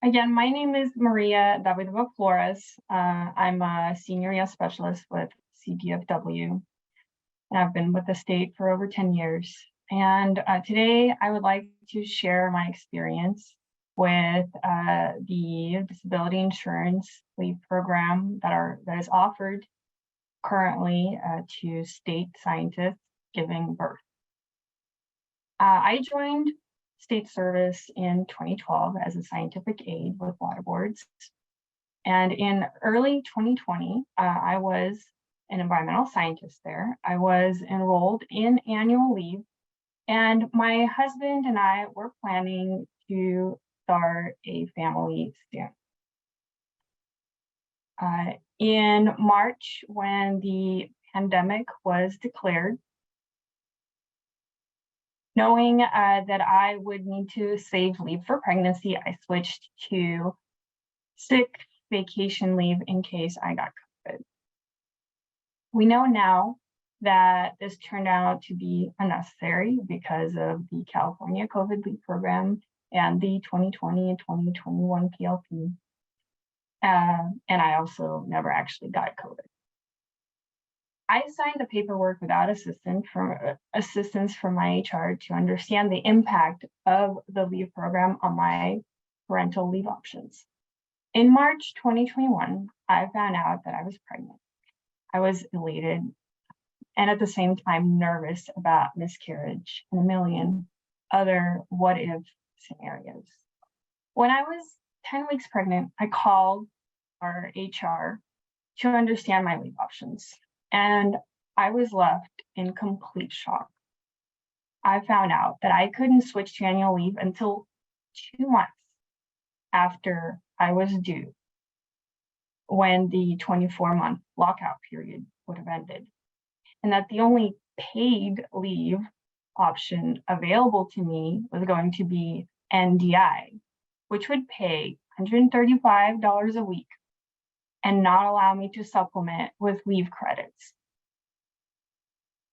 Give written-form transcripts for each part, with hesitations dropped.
Again, my name is Maria Davydova-Flores. I'm a senior ES specialist with CDFW, and I've been with the state for over 10 years. And today I would like to share my experience with the disability insurance leave program that is offered currently to state scientists giving birth. I joined state service in 2012 as a scientific aide with water boards. And in early 2020, I was an environmental scientist there. I was enrolled in annual leave, and my husband and I were planning to start a family soon. In March, when the pandemic was declared, knowing that I would need to save leave for pregnancy, I switched to sick vacation leave in case I got COVID. We know now that this turned out to be unnecessary because of the California COVID leave program and the 2020 and 2021 PLP. And I also never actually got COVID. I signed the paperwork without assistance from my HR to understand the impact of the leave program on my parental leave options. In March 2021, I found out that I was pregnant. I was elated and at the same time nervous about miscarriage and a million other what if scenarios. When I was 10 weeks pregnant, I called our HR to understand my leave options. And I was left in complete shock. I found out that I couldn't switch to annual leave until 2 months after I was due, when the 24-month lockout period would have ended, and that the only paid leave option available to me was going to be NDI, which would pay $135 a week and not allow me to supplement with leave credits.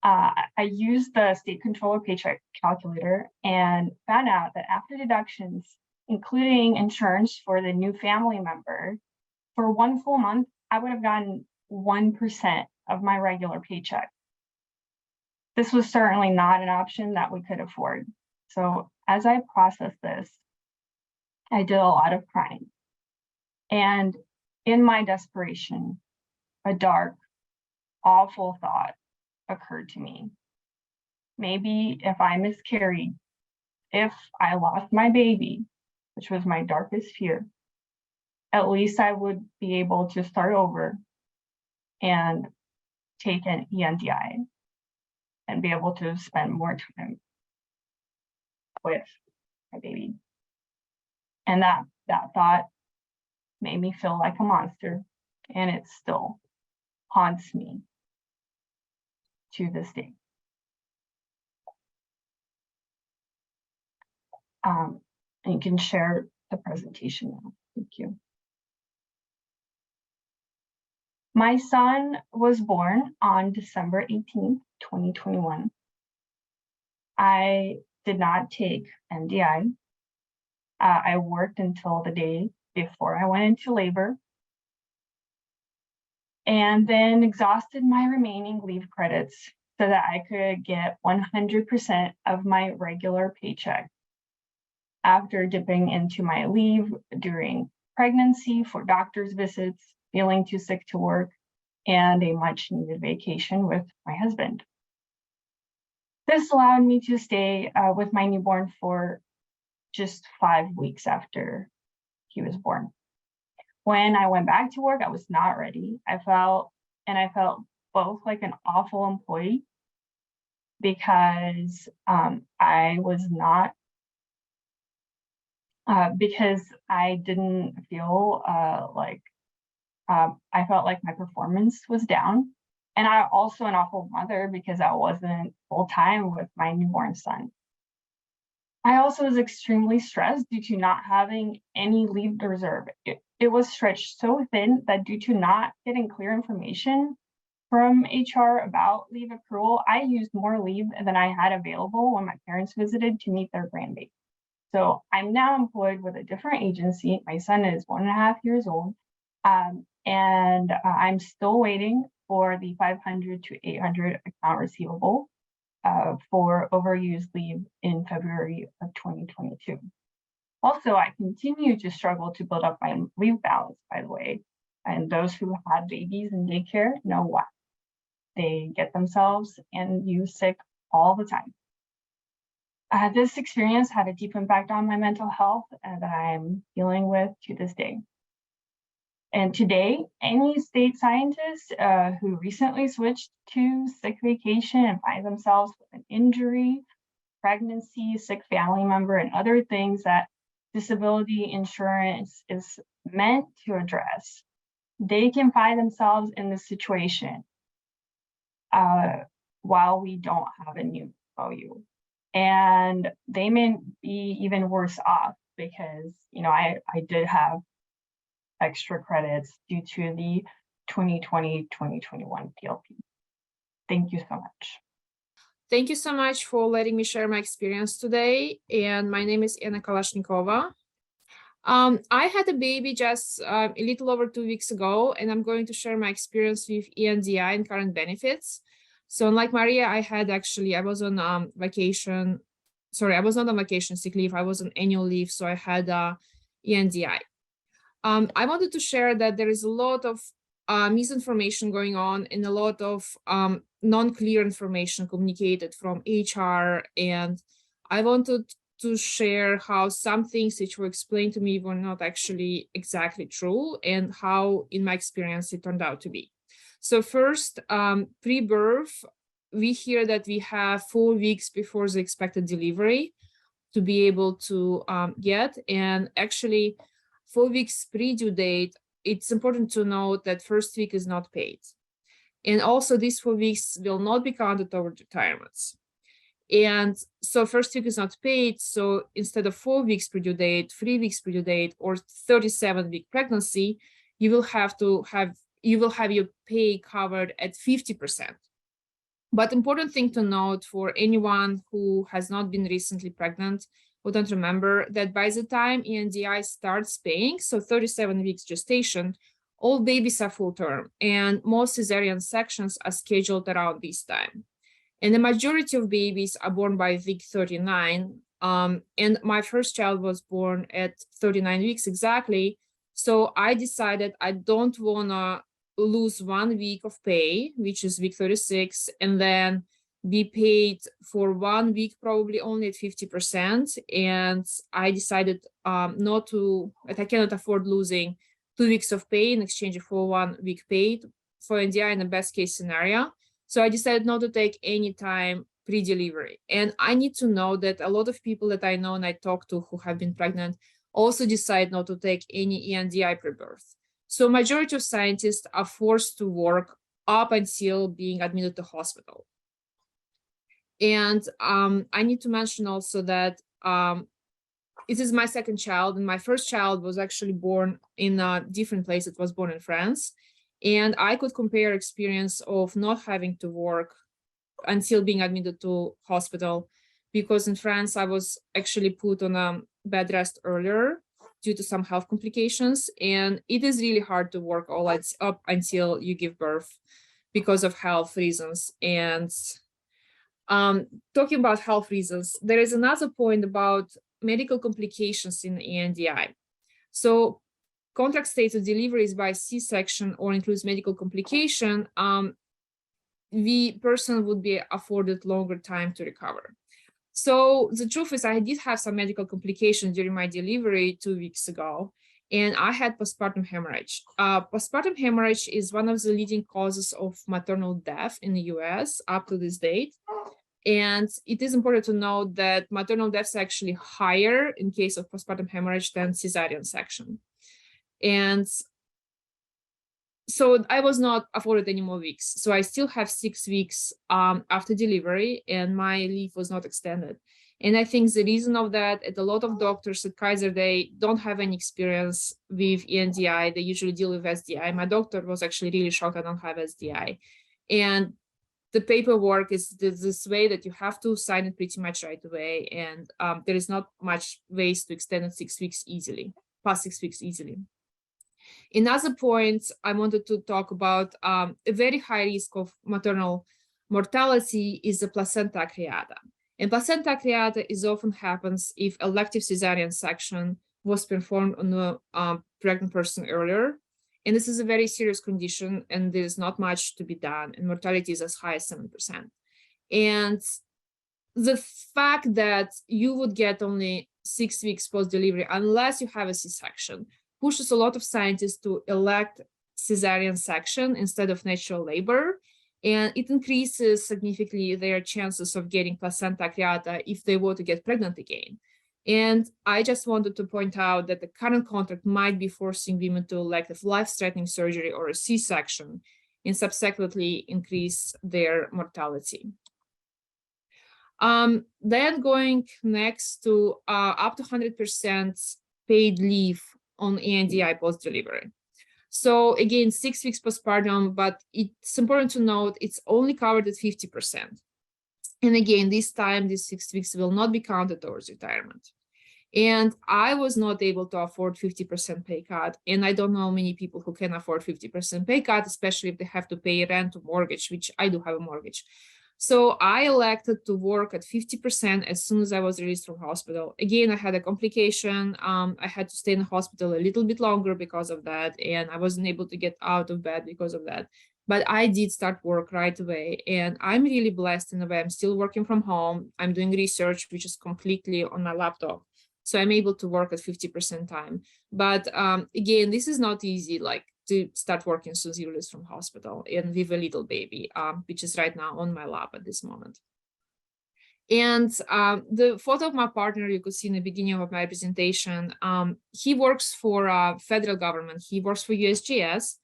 I used the state controller paycheck calculator and found out that after deductions, including insurance for the new family member, for 1 full month, I would have gotten 1% of my regular paycheck. This was certainly not an option that we could afford. So as I processed this, I did a lot of crying. And in my desperation, a dark, awful thought occurred to me. Maybe if I miscarried, if I lost my baby, which was my darkest fear, at least I would be able to start over and take an ENDI and be able to spend more time with my baby. And that thought made me feel like a monster, and it still haunts me to this day. And you can share the presentation now. Thank you. My son was born on December 18th, 2021. I did not take NDI. I worked until the day before I went into labor, and then exhausted my remaining leave credits so that I could get 100% of my regular paycheck after dipping into my leave during pregnancy for doctor's visits, feeling too sick to work, and a much needed vacation with my husband. This allowed me to stay with my newborn for just 5 weeks after he was born. When I went back to work, I was not ready. I felt both like an awful employee because I was not, because I didn't feel I felt like my performance was down. And I also an awful mother because I wasn't full-time with my newborn son. I also was extremely stressed due to not having any leave reserve. It was stretched so thin that due to not getting clear information from HR about leave accrual, I used more leave than I had available when my parents visited to meet their grandbaby. So I'm now employed with a different agency. My son is 1.5 years old. And I'm still waiting for the 500 to 800 account receivable for overused leave in February of 2022. Also, I continue to struggle to build up my leave balance, by the way. And those who had babies in daycare know why. They get themselves and you sick all the time. This experience had a deep impact on my mental health that I'm dealing with to this day. And today, any state scientist who recently switched to sick vacation and find themselves with an injury, pregnancy, sick family member, and other things that disability insurance is meant to address, they can find themselves in this situation while we don't have a new OU. And they may be even worse off because, I did have extra credits due to the 2020-2021 PLP. Thank you so much. Thank you so much for letting me share my experience today. And my name is Anna Kalashnikova. I had a baby just a little over 2 weeks ago, and I'm going to share my experience with ENDI and current benefits. So unlike Maria, I was on vacation. Sorry, I was not on vacation sick leave. I was on annual leave, so I had ENDI. I wanted to share that there is a lot of misinformation going on and a lot of non-clear information communicated from HR. And I wanted to share how some things which were explained to me were not actually exactly true and how, in my experience, it turned out to be. So first, pre-birth, we hear that we have 4 weeks before the expected delivery to be able to get. And actually, 4 weeks pre-due date, it's important to note that first week is not paid. And also these 4 weeks will not be counted toward retirements. And so first week is not paid. So instead of 4 weeks pre-due date, 3 weeks pre-due date, or 37-week pregnancy, you will have your pay covered at 50%. But important thing to note for anyone who has not been recently pregnant, who don't remember that by the time ENDI starts paying, so 37 weeks gestation, all babies are full term and most cesarean sections are scheduled around this time. And the majority of babies are born by week 39. And my first child was born at 39 weeks exactly. So I decided I don't wanna lose 1 week of pay, which is week 36, and then be paid for 1 week, probably only at 50%. And I decided that I cannot afford losing 2 weeks of pay in exchange for 1 week paid for NDI in the best case scenario. So I decided not to take any time pre-delivery. And I need to know that a lot of people that I know and I talk to who have been pregnant also decide not to take any ENDI pre-birth. So majority of scientists are forced to work up until being admitted to hospital. And I need to mention also that it is my second child, and my first child was actually born in a different place. It was born in France. And I could compare experience of not having to work until being admitted to hospital, because in France, I was actually put on a bed rest earlier due to some health complications. And it is really hard to work all up until you give birth because of health reasons. And talking about health reasons, there is another point about medical complications in ENDI. So contract states that delivery is by C-section or includes medical complication, the person would be afforded longer time to recover. So the truth is I did have some medical complications during my delivery 2 weeks ago, and I had postpartum hemorrhage. Postpartum hemorrhage is one of the leading causes of maternal death in the US up to this date. And it is important to note that maternal death is actually higher in case of postpartum hemorrhage than cesarean section. And so I was not afforded any more weeks. So I still have 6 weeks after delivery, and my leave was not extended. And I think the reason of that, a lot of doctors at Kaiser, they don't have any experience with ENDI. They usually deal with SDI. My doctor was actually really shocked I don't have SDI. And the paperwork is this way that you have to sign it pretty much right away. And there is not much ways to extend it 6 weeks easily, past 6 weeks easily. Another point I wanted to talk about, a very high risk of maternal mortality is the placenta areata. And placenta areata is often happens if elective cesarean section was performed on a pregnant person earlier. And this is a very serious condition, and there's not much to be done, and mortality is as high as 7%. And the fact that you would get only 6 weeks post-delivery unless you have a C-section pushes a lot of scientists to elect cesarean section instead of natural labor, and it increases significantly their chances of getting placenta areata if they were to get pregnant again. And I just wanted to point out that the current contract might be forcing women to elect a life-threatening surgery or a C-section and subsequently increase their mortality. Then going next to up to 100% paid leave on ANDI post-delivery. So again, 6 weeks postpartum, but it's important to note it's only covered at 50%. And again, this time, these 6 weeks will not be counted towards retirement. And I was not able to afford 50% pay cut. And I don't know many people who can afford 50% pay cut, especially if they have to pay rent or mortgage, which I do have a mortgage. So I elected to work at 50% as soon as I was released from hospital. Again, I had a complication. I had to stay in the hospital a little bit longer because of that. And I wasn't able to get out of bed because of that. But I did start work right away. And I'm really blessed in a way. I'm still working from home. I'm doing research, which is completely on my laptop. So I'm able to work at 50% time. But again, this is not easy, like to start working as soon as you release from hospital and with a little baby, which is right now on my lap at this moment. And the photo of my partner you could see in the beginning of my presentation, he works for federal government. He works for USGS.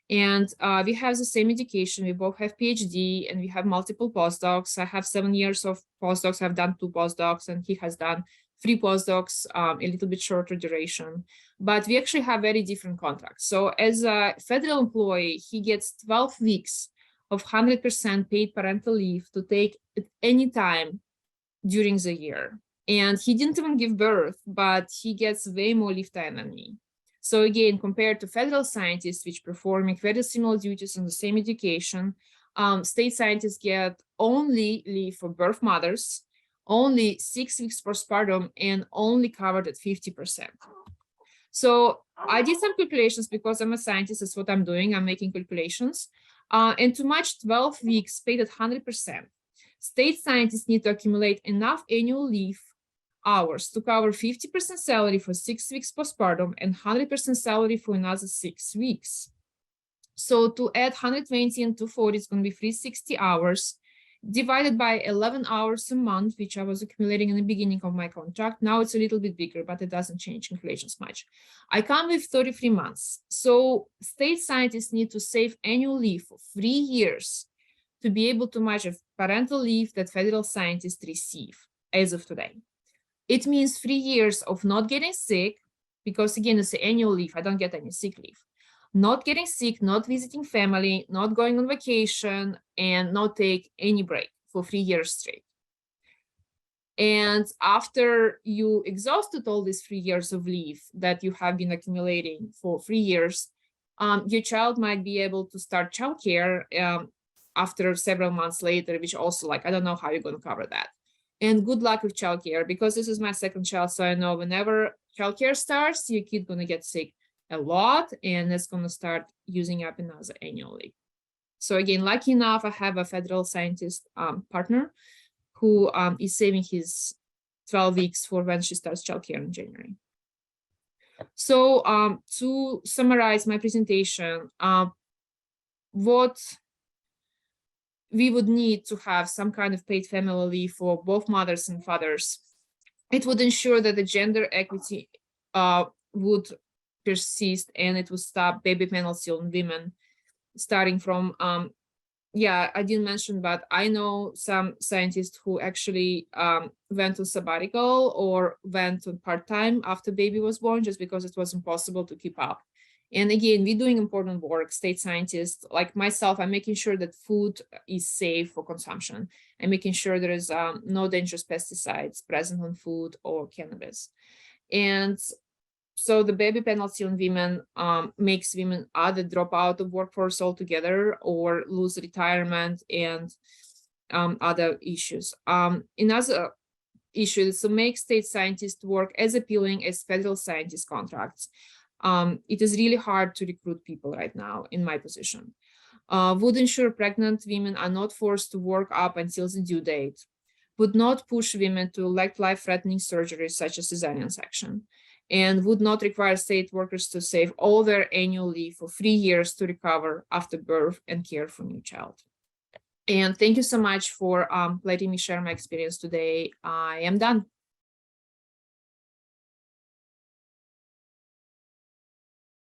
And we have the same education. We both have PhD and we have multiple postdocs. I have 7 years of postdocs. I've done 2 postdocs and he has done 3 postdocs, a little bit shorter duration, but we actually have very different contracts. So as a federal employee, he gets 12 weeks of 100% paid parental leave to take at any time during the year. And he didn't even give birth, but he gets way more leave time than me. So again, compared to federal scientists, which performing very similar duties in the same education, state scientists get only leave for birth mothers, only 6 weeks postpartum, and only covered at 50%. So I did some calculations because I'm a scientist, that's what I'm doing, I'm making calculations. And to match 12 weeks paid at 100%, state scientists need to accumulate enough annual leave hours to cover 50% salary for 6 weeks postpartum and 100% salary for another 6 weeks. So to add 120 and 240, it's going to be 360 hours divided by 11 hours a month, which I was accumulating in the beginning of my contract. Now it's a little bit bigger, but it doesn't change calculations much. I come with 33 months. So state scientists need to save annual leave for 3 years to be able to match a parental leave that federal scientists receive as of today. It means 3 years of not getting sick, because again, it's the annual leave. I don't get any sick leave. Not getting sick, not visiting family, not going on vacation, and not take any break for 3 years straight. And after you exhausted all these 3 years of leave that you have been accumulating for 3 years, your child might be able to start childcare after several months later, which also, like, I don't know how you're going to cover that. And good luck with childcare, because this is my second child, so I know whenever childcare starts, your kid's going to get sick a lot, and it's going to start using up another annual leave. So again, lucky enough, I have a federal scientist partner who is saving his 12 weeks for when she starts childcare in January. So to summarize my presentation, what we would need to have some kind of paid family leave for both mothers and fathers. It would ensure that the gender equity would persist, and it would stop baby penalty on women starting from, I didn't mention, but I know some scientists who actually went on sabbatical or went on part-time after baby was born, just because it was impossible to keep up. And again, we're doing important work. State scientists like myself, I'm making sure that food is safe for consumption. I'm making sure there is no dangerous pesticides present on food or cannabis. And so the baby penalty on women makes women either drop out of workforce altogether or lose retirement and other issues. Another issue is to make state scientists work as appealing as federal scientist contracts. It is really hard to recruit people right now in my position. Would ensure pregnant women are not forced to work up until the due date. Would not push women to elect life-threatening surgeries such as cesarean section, and would not require state workers to save all their annual leave for 3 years to recover after birth and care for new child. And thank you so much for letting me share my experience today. I am done.